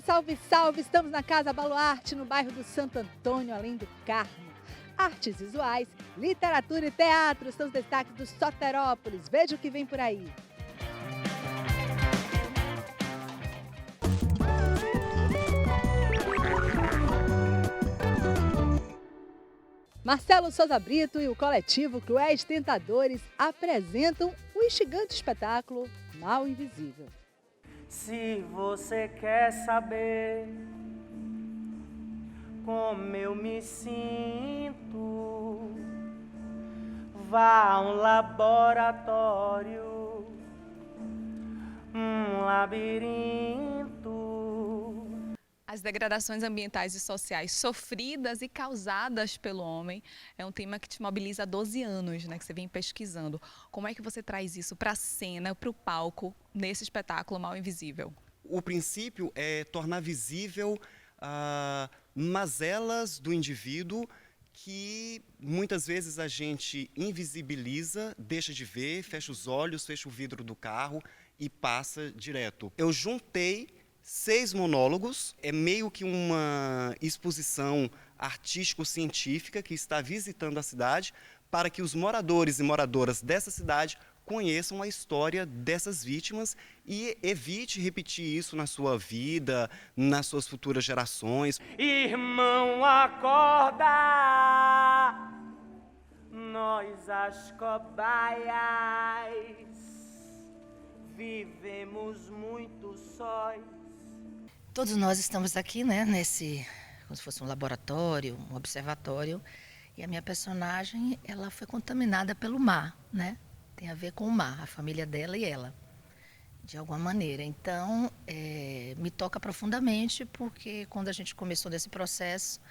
salve, salve! Estamos na Casa Baluarte, no bairro do Santo Antônio, além do Carmo. Artes visuais, literatura e teatro são os destaques do Soterópolis. Veja o que vem por aí. Marcelo Souza Brito e o coletivo Cruéis Tentadores apresentam o instigante espetáculo Mal Invisível. Se você quer saber como eu me sinto, vá a um laboratório, um labirinto. As degradações ambientais e sociais sofridas e causadas pelo homem é um tema que te mobiliza há 12 anos, né, que você vem pesquisando. Como é que você traz isso para a cena, para o palco, nesse espetáculo Mal Invisível? O princípio é tornar visível mazelas do indivíduo que muitas vezes a gente invisibiliza, deixa de ver, fecha os olhos, fecha o vidro do carro e passa direto. Eu juntei 6 monólogos, é meio que uma exposição artístico-científica que está visitando a cidade para que os moradores e moradoras dessa cidade conheçam a história dessas vítimas e evite repetir isso na sua vida, nas suas futuras gerações. Irmão, acorda, nós as cobaias vivemos muito sós. Todos nós estamos aqui, né, como se fosse um laboratório, um observatório, e a minha personagem, ela foi contaminada pelo mar, né? Tem a ver com o mar, a família dela e ela, de alguma maneira. Então, me toca profundamente, porque quando a gente começou nesse processo,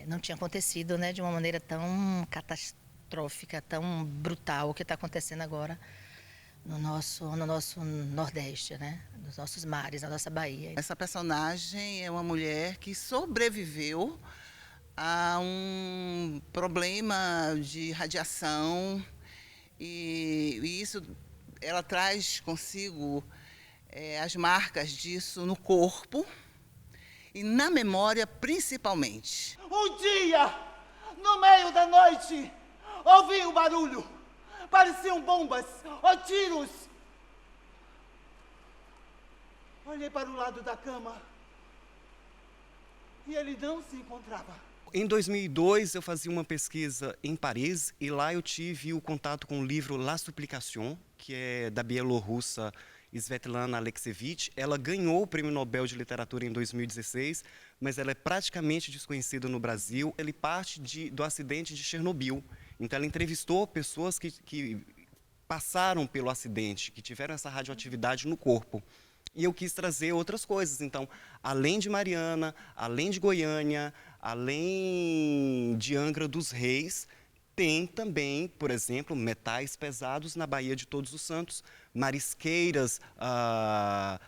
não tinha acontecido, né, de uma maneira tão catastrófica, tão brutal o que está acontecendo agora no nosso Nordeste, né? Nos nossos mares, na nossa Bahia. Essa personagem é uma mulher que sobreviveu a um problema de radiação e isso, ela traz consigo as marcas disso no corpo e na memória principalmente. Um dia, no meio da noite, ouvi um barulho. Pareciam bombas ou tiros. Olhei para o lado da cama e ele não se encontrava. Em 2002, eu fazia uma pesquisa em Paris e lá eu tive o contato com o livro La Supplication, que é da bielorrussa Svetlana Alexievich. Ela ganhou o Prêmio Nobel de Literatura em 2016, mas ela é praticamente desconhecida no Brasil. Ele parte do acidente de Chernobyl. Então, ela entrevistou pessoas que passaram pelo acidente, que tiveram essa radioatividade no corpo. E eu quis trazer outras coisas. Então, além de Mariana, além de Goiânia, além de Angra dos Reis, tem também, por exemplo, metais pesados na Baía de Todos os Santos, marisqueiras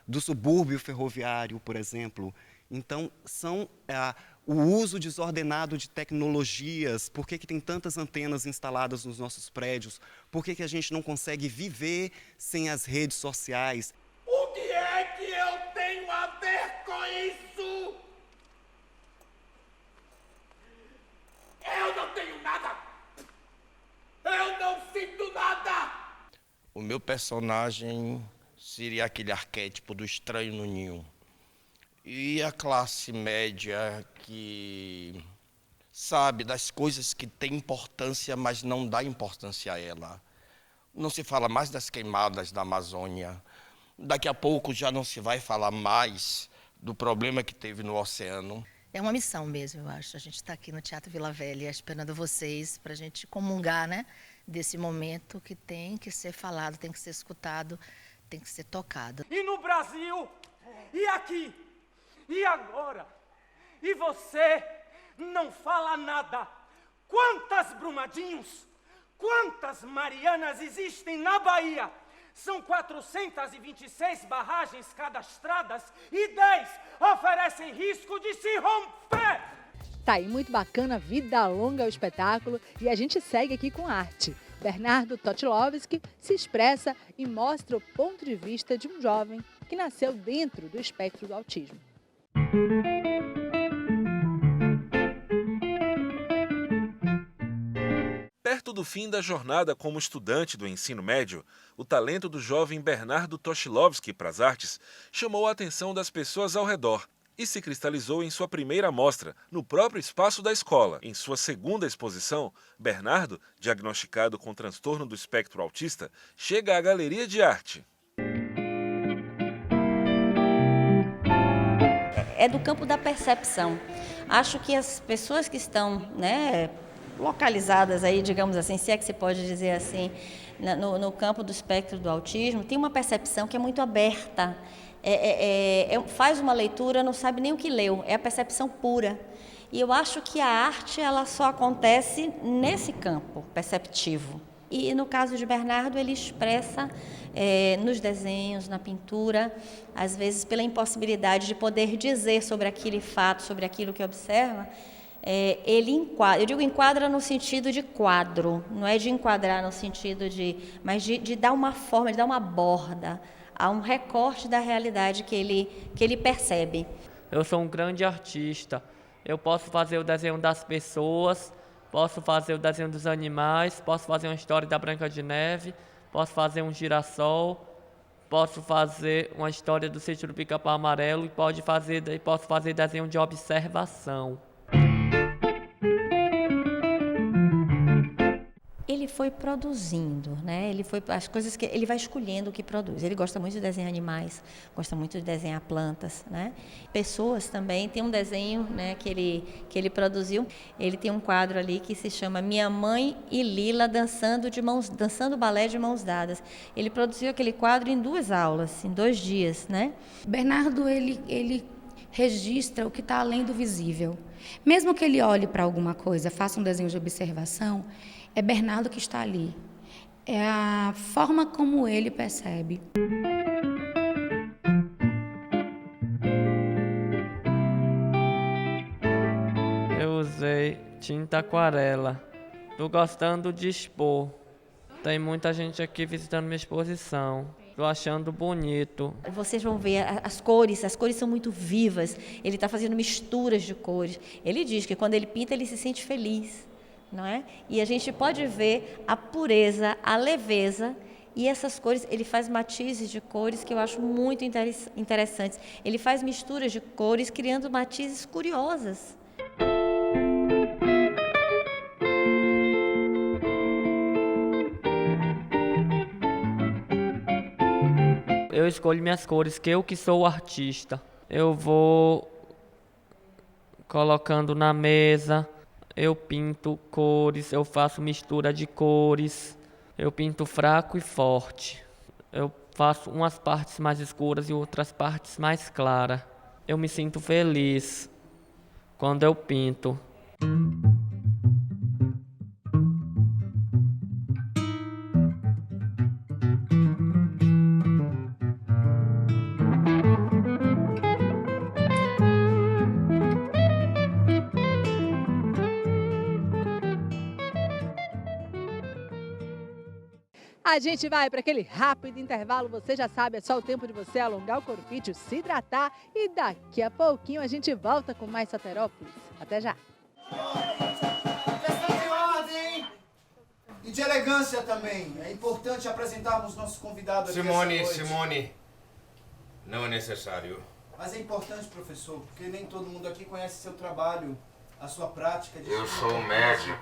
do subúrbio ferroviário, por exemplo. Então, são o uso desordenado de tecnologias. Por que tem tantas antenas instaladas nos nossos prédios? Por que a gente não consegue viver sem as redes sociais? O que é que eu tenho a ver com isso? Eu não tenho nada. Eu não sinto nada. O meu personagem seria aquele arquétipo do estranho no ninho. E a classe média que sabe das coisas que têm importância, mas não dá importância a ela. Não se fala mais das queimadas da Amazônia. Daqui a pouco já não se vai falar mais do problema que teve no oceano. É uma missão mesmo, eu acho. A gente está aqui no Teatro Vila Velha esperando vocês para a gente comungar, né, desse momento que tem que ser falado, tem que ser escutado, tem que ser tocado. E no Brasil, e aqui, e agora, e você não fala nada. Quantas Brumadinhos, quantas Marianas existem na Bahia? São 426 barragens cadastradas e 10 oferecem risco de se romper. Tá aí, muito bacana, vida longa ao espetáculo e a gente segue aqui com arte. Bernardo Totilovski se expressa e mostra o ponto de vista de um jovem que nasceu dentro do espectro do autismo. Perto do fim da jornada como estudante do ensino médio, o talento do jovem Bernardo Toshilowski para as artes chamou a atenção das pessoas ao redor e se cristalizou em sua primeira mostra, no próprio espaço da escola. Em sua segunda exposição, Bernardo, diagnosticado com transtorno do espectro autista, chega à galeria de arte. É do campo da percepção. Acho que as pessoas que estão, localizadas aí, digamos assim, se é que se pode dizer assim, no campo do espectro do autismo, tem uma percepção que é muito aberta. Faz uma leitura, não sabe nem o que leu, é a percepção pura. E eu acho que a arte ela só acontece nesse campo perceptivo. E no caso de Bernardo, ele expressa nos desenhos, na pintura, às vezes pela impossibilidade de poder dizer sobre aquele fato, sobre aquilo que observa, ele enquadra. Eu digo enquadra no sentido de quadro, não é de enquadrar no sentido mas de dar uma forma, de dar uma borda a um recorte da realidade que ele percebe. Eu sou um grande artista. Eu posso fazer o desenho das pessoas, posso fazer o desenho dos animais, posso fazer uma história da Branca de Neve, posso fazer um girassol, posso fazer uma história do Sítio do Pica-Pau Amarelo e posso fazer desenho de observação. Ele foi produzindo, as coisas que ele vai escolhendo o que produz. Ele gosta muito de desenhar animais, gosta muito de desenhar plantas, Pessoas também. Tem um desenho, que ele produziu. Ele tem um quadro ali que se chama Minha Mãe e Lila dançando balé de mãos dadas. Ele produziu aquele quadro em 2 aulas, em 2 dias, Bernardo, ele registra o que está além do visível. Mesmo que ele olhe para alguma coisa, faça um desenho de observação, é Bernardo que está ali. É a forma como ele percebe. Eu usei tinta aquarela. Estou gostando de expor. Tem muita gente aqui visitando minha exposição. Estou achando bonito. Vocês vão ver as cores são muito vivas. Ele está fazendo misturas de cores. Ele diz que quando ele pinta, ele se sente feliz. Não é? E a gente pode ver a pureza, a leveza, e essas cores, ele faz matizes de cores que eu acho muito interessantes. Ele faz misturas de cores, criando matizes curiosas. Eu escolho minhas cores, que eu que sou o artista. Eu vou colocando na mesa. Eu pinto cores, eu faço mistura de cores, eu pinto fraco e forte. Eu faço umas partes mais escuras e outras partes mais claras. Eu me sinto feliz quando eu pinto. A gente vai para aquele rápido intervalo, você já sabe, é só o tempo de você alongar o corpício, se hidratar e daqui a pouquinho a gente volta com mais Soterópolis. Até já! Questão de ordem e de elegância também. É importante apresentarmos nosso convidado aqui essa noite. Simone, não é necessário. Mas é importante, professor, porque nem todo mundo aqui conhece seu trabalho, a sua prática. Eu sou um médico.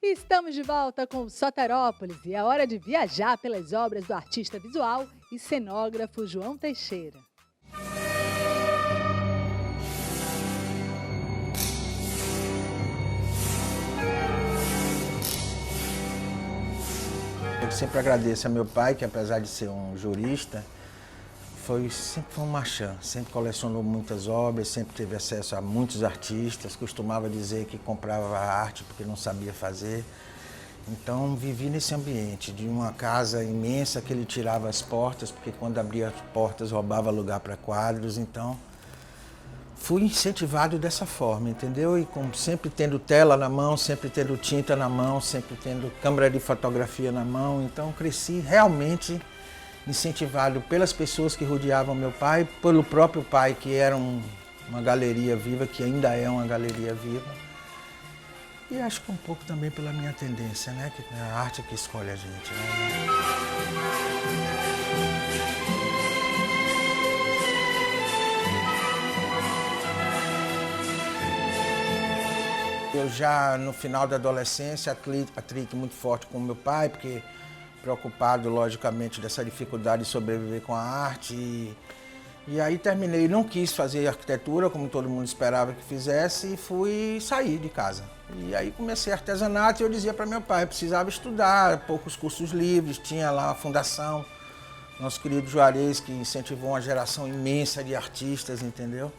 Estamos de volta com Soterópolis e é hora de viajar pelas obras do artista visual e cenógrafo João Teixeira. Eu sempre agradeço a meu pai, que apesar de ser um jurista, sempre foi um marchand, sempre colecionou muitas obras, sempre teve acesso a muitos artistas, costumava dizer que comprava arte porque não sabia fazer. Então vivi nesse ambiente de uma casa imensa que ele tirava as portas, porque quando abria as portas roubava lugar para quadros. Então fui incentivado dessa forma, entendeu? E sempre tendo tela na mão, sempre tendo tinta na mão, sempre tendo câmera de fotografia na mão. Então cresci realmente incentivado pelas pessoas que rodeavam meu pai, pelo próprio pai, que era uma galeria viva, que ainda é uma galeria viva. E acho que um pouco também pela minha tendência, né? Que é a arte que escolhe a gente, né? Eu já no final da adolescência, atrito muito forte com meu pai, porque preocupado, logicamente, dessa dificuldade de sobreviver com a arte. E aí terminei, não quis fazer arquitetura, como todo mundo esperava que fizesse, e fui sair de casa. E aí comecei artesanato e eu dizia para meu pai, precisava estudar, poucos cursos livres, tinha lá a fundação, nosso querido Juarez, que incentivou uma geração imensa de artistas, entendeu?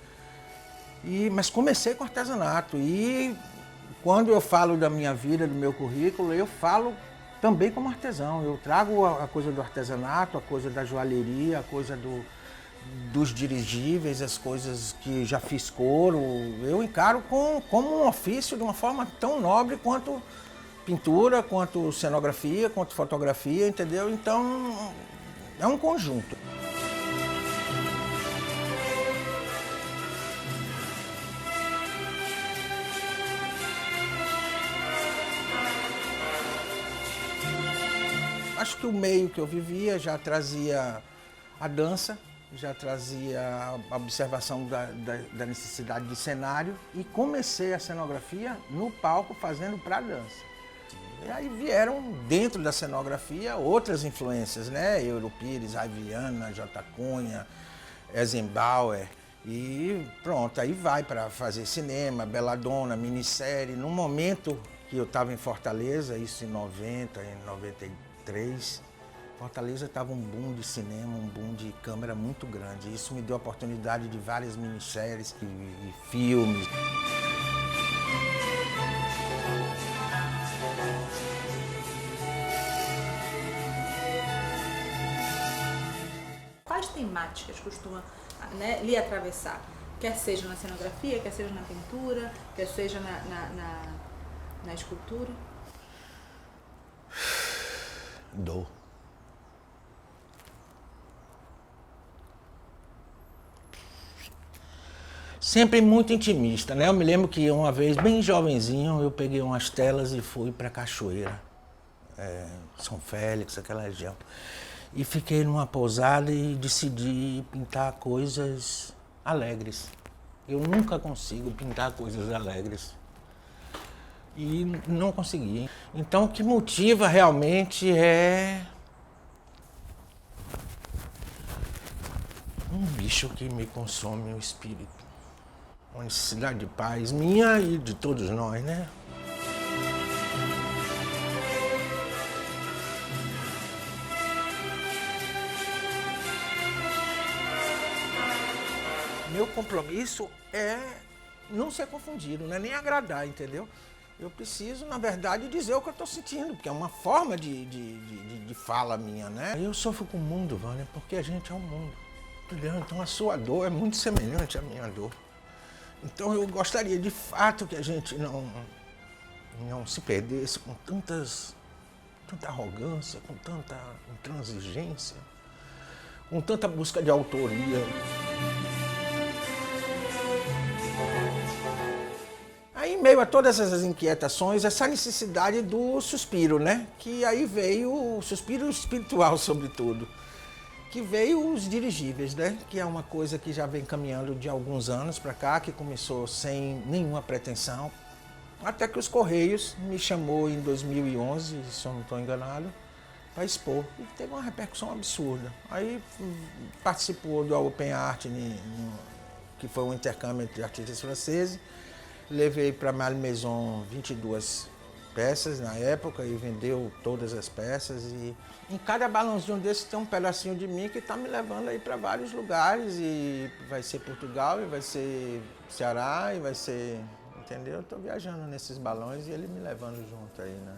Mas comecei com artesanato e quando eu falo da minha vida, do meu currículo, eu falo também como artesão. Eu trago a coisa do artesanato, a coisa da joalheria, a coisa dos dirigíveis, as coisas que já fiz couro. Eu encaro como um ofício de uma forma tão nobre quanto pintura, quanto cenografia, quanto fotografia, entendeu? Então, é um conjunto. Acho que o meio que eu vivia já trazia a dança, já trazia a observação da necessidade de cenário e comecei a cenografia no palco fazendo para dança. E aí vieram dentro da cenografia outras influências, né? Europires, Aviana, J. Cunha, Eisenbauer e pronto, aí vai para fazer cinema, Belladonna, minissérie. No momento que eu estava em Fortaleza, isso em 90, em 93, Fortaleza estava um boom de cinema, um boom de câmera muito grande. Isso me deu a oportunidade de várias minisséries e filmes. Quais temáticas costumam, né, lhe atravessar? Quer seja na cenografia, quer seja na pintura, quer seja na escultura? Dor. Sempre muito intimista, né? Eu me lembro que uma vez, bem jovenzinho, eu peguei umas telas e fui para Cachoeira, São Félix, aquela região. E fiquei numa pousada e decidi pintar coisas alegres. Eu nunca consigo pintar coisas alegres. E não consegui. Então, o que motiva realmente é um bicho que me consome o espírito. Uma necessidade de paz minha e de todos nós, né? Meu compromisso é não ser confundido, não é nem agradar, entendeu? Eu preciso, na verdade, dizer o que eu estou sentindo, porque é uma forma de fala minha, né? Eu sofro com o mundo, Vânia, porque a gente é o mundo, entendeu? Então a sua dor é muito semelhante à minha dor. Então eu gostaria de fato que a gente não se perdesse com tanta arrogância, com tanta intransigência, com tanta busca de autoria. Aí, em meio a todas essas inquietações, essa necessidade do suspiro, né? Que aí veio o suspiro espiritual, sobretudo. Que veio os dirigíveis, né? Que é uma coisa que já vem caminhando de alguns anos para cá, que começou sem nenhuma pretensão, até que os Correios me chamou em 2011, se eu não estou enganado, para expor. E teve uma repercussão absurda. Aí participou do Open Art, que foi um intercâmbio entre artistas franceses. Levei para Malmaison 22 peças na época e vendeu todas as peças. E em cada balãozinho desse tem um pedacinho de mim que está me levando aí para vários lugares. E vai ser Portugal, e vai ser Ceará, e vai ser... Entendeu? Eu estou viajando nesses balões e ele me levando junto aí, né?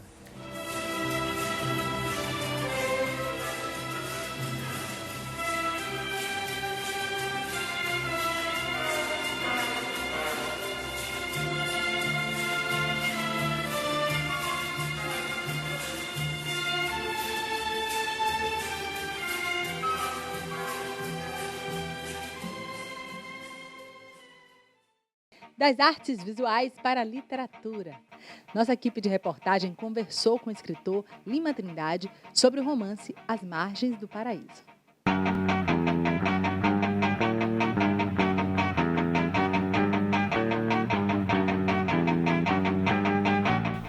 das artes visuais para a literatura. Nossa equipe de reportagem conversou com o escritor Lima Trindade sobre o romance As Margens do Paraíso.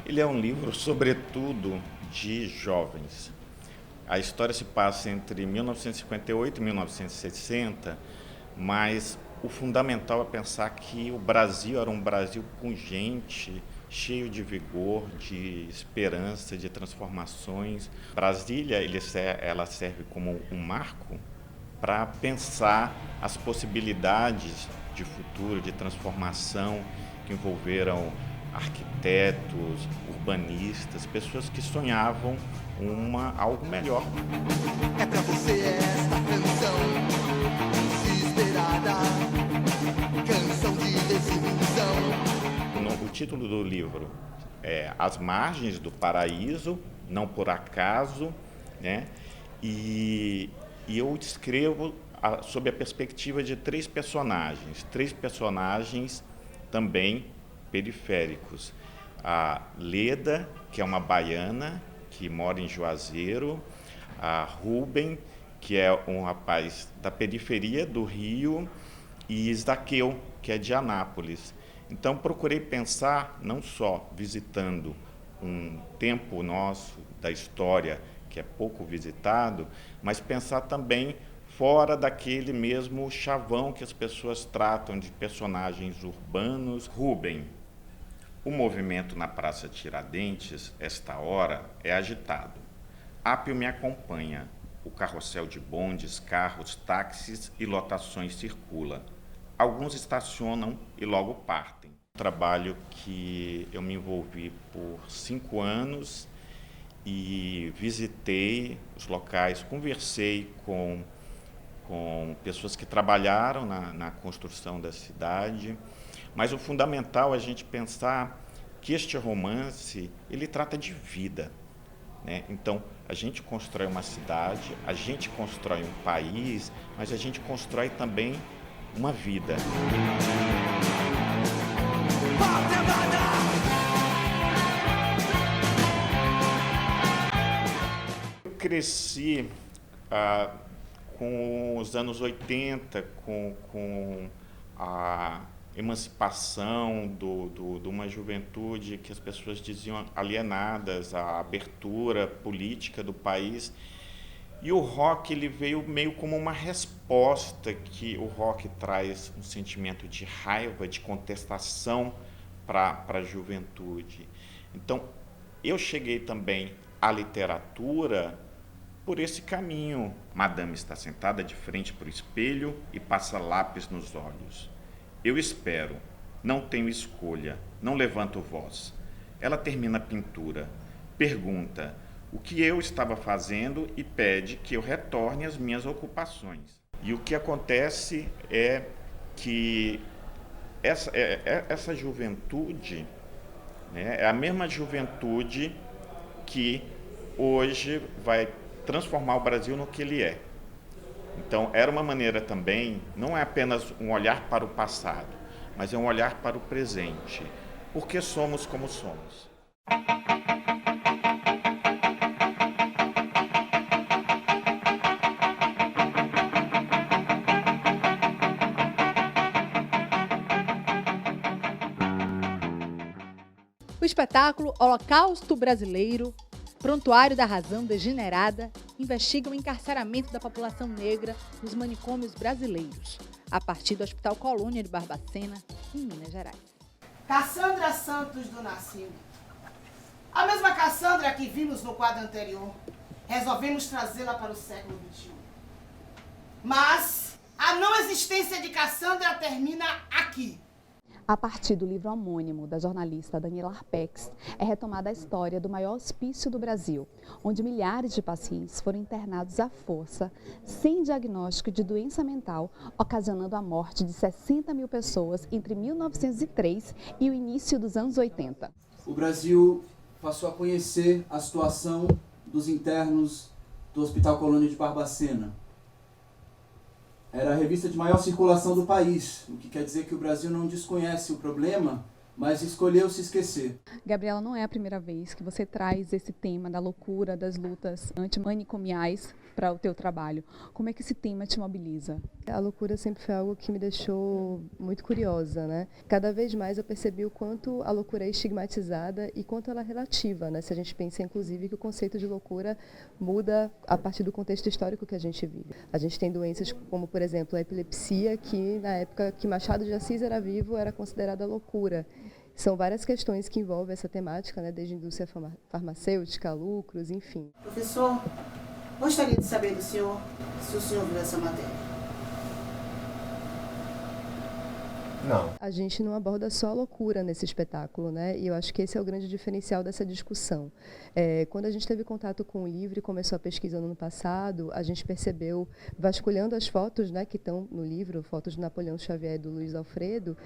Ele é um livro, sobretudo, de jovens. A história se passa entre 1958 e 1960, mas o fundamental é pensar que o Brasil era um Brasil pungente, cheio de vigor, de esperança, de transformações. Brasília, ela serve como um marco para pensar as possibilidades de futuro, de transformação que envolveram arquitetos, urbanistas, pessoas que sonhavam algo melhor. É pra você esta canção desesperada, canção de desilusão. O título do livro é As Margens do Paraíso, não por acaso, né? E eu escrevo sob a perspectiva de três personagens também periféricos. A Leda, que é uma baiana que mora em Juazeiro, a Rubem, que é um rapaz da periferia do Rio, e Zaqueu, que é de Anápolis. Então, procurei pensar, não só visitando um tempo nosso da história que é pouco visitado, mas pensar também fora daquele mesmo chavão que as pessoas tratam de personagens urbanos. Rubem. O movimento na Praça Tiradentes, esta hora, é agitado. Ápio me acompanha. O carrossel de bondes, carros, táxis e lotações circula. Alguns estacionam e logo partem. Um trabalho que eu me envolvi por 5 anos e visitei os locais, conversei com pessoas que trabalharam na construção da cidade. Mas o fundamental é a gente pensar que este romance, ele trata de vida, né? Então, a gente constrói uma cidade, a gente constrói um país, mas a gente constrói também uma vida. Eu cresci com os anos 80, com a emancipação de uma juventude que as pessoas diziam alienadas, a abertura política do país. E o rock, ele veio meio como uma resposta, que o rock traz um sentimento de raiva, de contestação para a juventude. Então, eu cheguei também à literatura por esse caminho. Madame está sentada de frente para o espelho e passa lápis nos olhos. Eu espero, não tenho escolha, não levanto voz. Ela termina a pintura, pergunta o que eu estava fazendo e pede que eu retorne às minhas ocupações. E o que acontece é que essa juventude, né, é a mesma juventude que hoje vai transformar o Brasil no que ele é. Então, era uma maneira também, não é apenas um olhar para o passado, mas é um olhar para o presente. Por que somos como somos? O espetáculo Holocausto Brasileiro, Prontuário da Razão Degenerada, investiga o encarceramento da população negra nos manicômios brasileiros, a partir do Hospital Colônia de Barbacena, em Minas Gerais. Cassandra Santos do Nascimento. A mesma Cassandra que vimos no quadro anterior, resolvemos trazê-la para o século XXI. Mas a não existência de Cassandra termina aqui. A partir do livro homônimo da jornalista Daniela Arpex, é retomada a história do maior hospício do Brasil, onde milhares de pacientes foram internados à força, sem diagnóstico de doença mental, ocasionando a morte de 60 mil pessoas entre 1903 e o início dos anos 80. O Brasil passou a conhecer a situação dos internos do Hospital Colônia de Barbacena. era a revista de maior circulação do país, o que quer dizer que o Brasil não desconhece o problema, mas escolheu se esquecer. Gabriela, não é a primeira vez que você traz esse tema da loucura, das lutas antimanicomiais para o teu trabalho. Como é que esse tema te mobiliza? A loucura sempre foi algo que me deixou muito curiosa, né? Cada vez mais eu percebi o quanto a loucura é estigmatizada e quanto ela é relativa, né? Se a gente pensa, inclusive, que o conceito de loucura muda a partir do contexto histórico que a gente vive. A gente tem doenças como, por exemplo, a epilepsia, que na época que Machado de Assis era vivo, era considerada loucura. São várias questões que envolvem essa temática, né? Desde a indústria farmacêutica, lucros, enfim. Professor, gostaria de saber do senhor se o senhor viu essa matéria. Não. A gente não aborda só a loucura nesse espetáculo, né? E eu acho que esse é o grande diferencial dessa discussão. Quando a gente teve contato com o livro e começou a pesquisa no ano passado, a gente percebeu, vasculhando as fotos, né, que estão no livro, fotos do Napoleão Xavier e do Luiz Alfredo,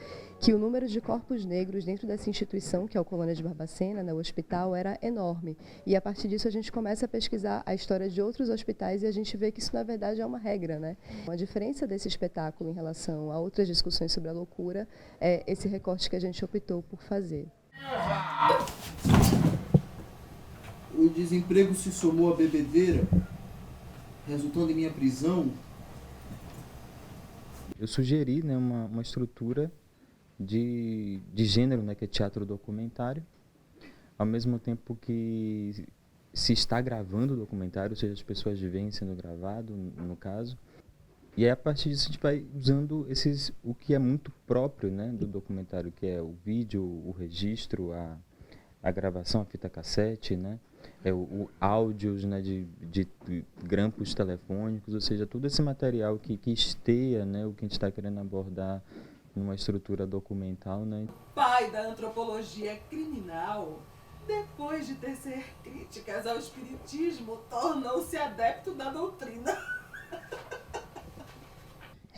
que o número de corpos negros dentro dessa instituição, que é o Colônia de Barbacena, né, o hospital, era enorme. E a partir disso a gente começa a pesquisar a história de outros hospitais e a gente vê que isso, na verdade, é uma regra, né? A diferença desse espetáculo em relação a outras discussões sobre a loucura é esse recorte que a gente optou por fazer. O desemprego se somou à bebedeira, resultando em minha prisão. Eu sugeri, né, uma estrutura de gênero, né, que é teatro documentário, ao mesmo tempo que se está gravando o documentário, ou seja, as pessoas veem sendo gravado, no caso. E aí, a partir disso, a gente vai usando o que é muito próprio, né, do documentário, que é o vídeo, o registro, a gravação, a fita cassete, né, o áudios, né, de grampos telefônicos, ou seja, todo esse material que esteia, né, o que a gente está querendo abordar numa estrutura documental, né. Pai da antropologia criminal, depois de tecer críticas ao espiritismo, tornou-se adepto da doutrina.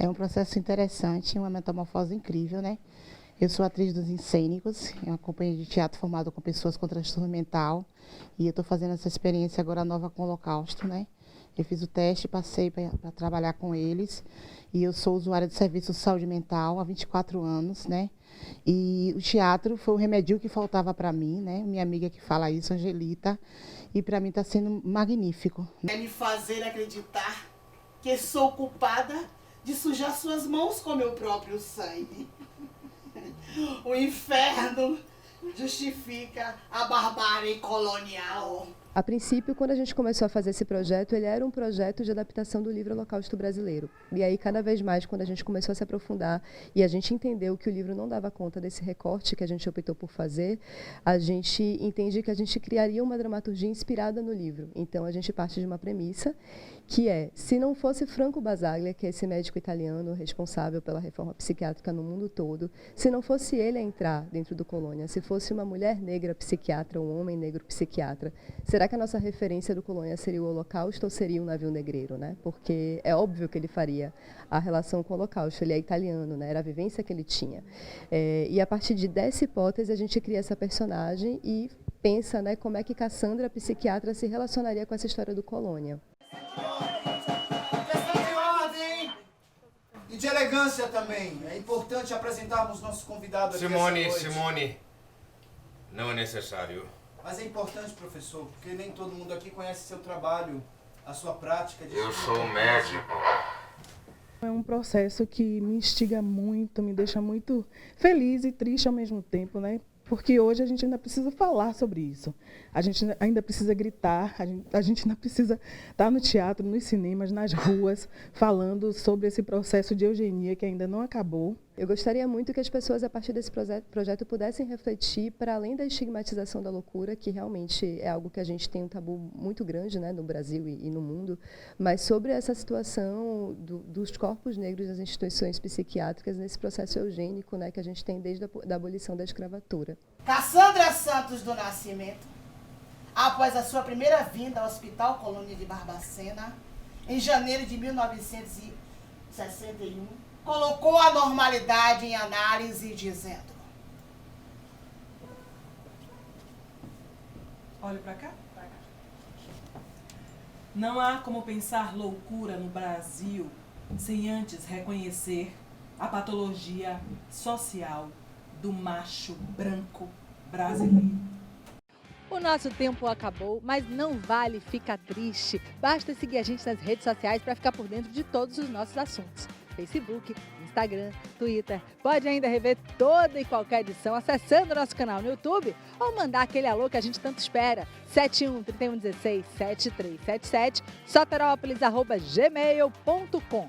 É um processo interessante, uma metamorfose incrível, né? Eu sou atriz dos Incênicos, é uma companhia de teatro formada com pessoas com transtorno mental, e eu estou fazendo essa experiência agora nova com o Holocausto, né? Eu fiz o teste, passei para trabalhar com eles, e eu sou usuária de serviço de saúde mental há 24 anos, né? E o teatro foi o remédio que faltava para mim, né? Minha amiga que fala isso, Angelita, e para mim está sendo magnífico. É me fazer acreditar que sou culpada de sujar suas mãos com meu próprio sangue. O inferno justifica a barbárie colonial. A princípio, quando a gente começou a fazer esse projeto, ele era um projeto de adaptação do livro Holocausto Brasileiro. E aí, cada vez mais, quando a gente começou a se aprofundar e a gente entendeu que o livro não dava conta desse recorte que a gente optou por fazer, a gente entende que a gente criaria uma dramaturgia inspirada no livro. Então, a gente parte de uma premissa que é, se não fosse Franco Basaglia, que é esse médico italiano responsável pela reforma psiquiátrica no mundo todo, se não fosse ele a entrar dentro do Colônia, se fosse uma mulher negra psiquiatra, um homem negro psiquiatra, será que a nossa referência do Colônia seria o Holocausto ou seria o navio negreiro, né? Porque é óbvio que ele faria a relação com o Holocausto, ele é italiano, né? Era a vivência que ele tinha. E a partir dessa hipótese, a gente cria essa personagem e pensa, né, como é que Cassandra, psiquiatra, se relacionaria com essa história do Colônia. Questão de ordem e de elegância também. É importante apresentarmos nosso convidado aqui essa noite. Simone, não é necessário. Mas é importante, professor, porque nem todo mundo aqui conhece seu trabalho, a sua prática. Eu sou médico. É um processo que me instiga muito, me deixa muito feliz e triste ao mesmo tempo, né? Porque hoje a gente ainda precisa falar sobre isso. A gente ainda precisa gritar, a gente ainda precisa estar no teatro, nos cinemas, nas ruas, falando sobre esse processo de eugenia que ainda não acabou. Eu gostaria muito que as pessoas, a partir desse projeto, pudessem refletir para além da estigmatização da loucura, que realmente é algo que a gente tem um tabu muito grande, né, no Brasil e no mundo, mas sobre essa situação dos corpos negros nas instituições psiquiátricas nesse processo eugênico, né, que a gente tem desde a abolição da escravatura. Cassandra Santos do Nascimento, após a sua primeira vinda ao Hospital Colônia de Barbacena, em janeiro de 1961, colocou a normalidade em análise, dizendo: Olha pra cá. Não há como pensar loucura no Brasil sem antes reconhecer a patologia social do macho branco brasileiro. O nosso tempo acabou, mas não vale ficar triste. Basta seguir a gente nas redes sociais para ficar por dentro de todos os nossos assuntos. Facebook, Instagram, Twitter. Pode ainda rever toda e qualquer edição acessando o nosso canal no YouTube ou mandar aquele alô que a gente tanto espera. 71-3116-7377, soterópolis@gmail.com.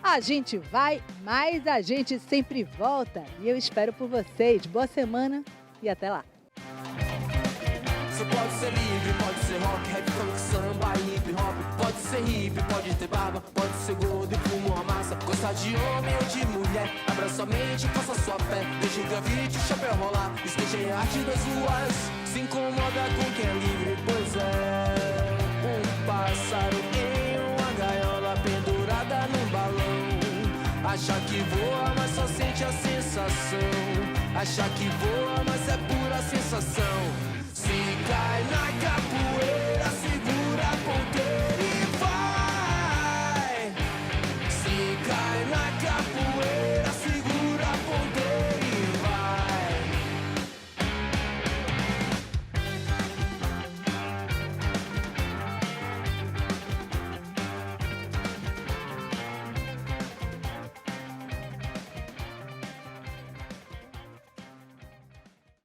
A gente vai, mas a gente sempre volta. E eu espero por vocês. Boa semana e até lá. Você pode ser livre, pode ser rock, rap, funk, samba, hip hop. Pode ser hippie, pode ter barba, pode ser gordo e fuma uma massa. Gostar de homem ou de mulher, abra sua mente, faça sua fé. Deixa o grafite, o chapéu rolar, skate é arte das ruas. Se incomoda com quem é livre, pois é. Um pássaro em uma gaiola pendurada num balão. Acha que voa, mas só sente a sensação. Acha que voa, mas é pura sensação. Se cai na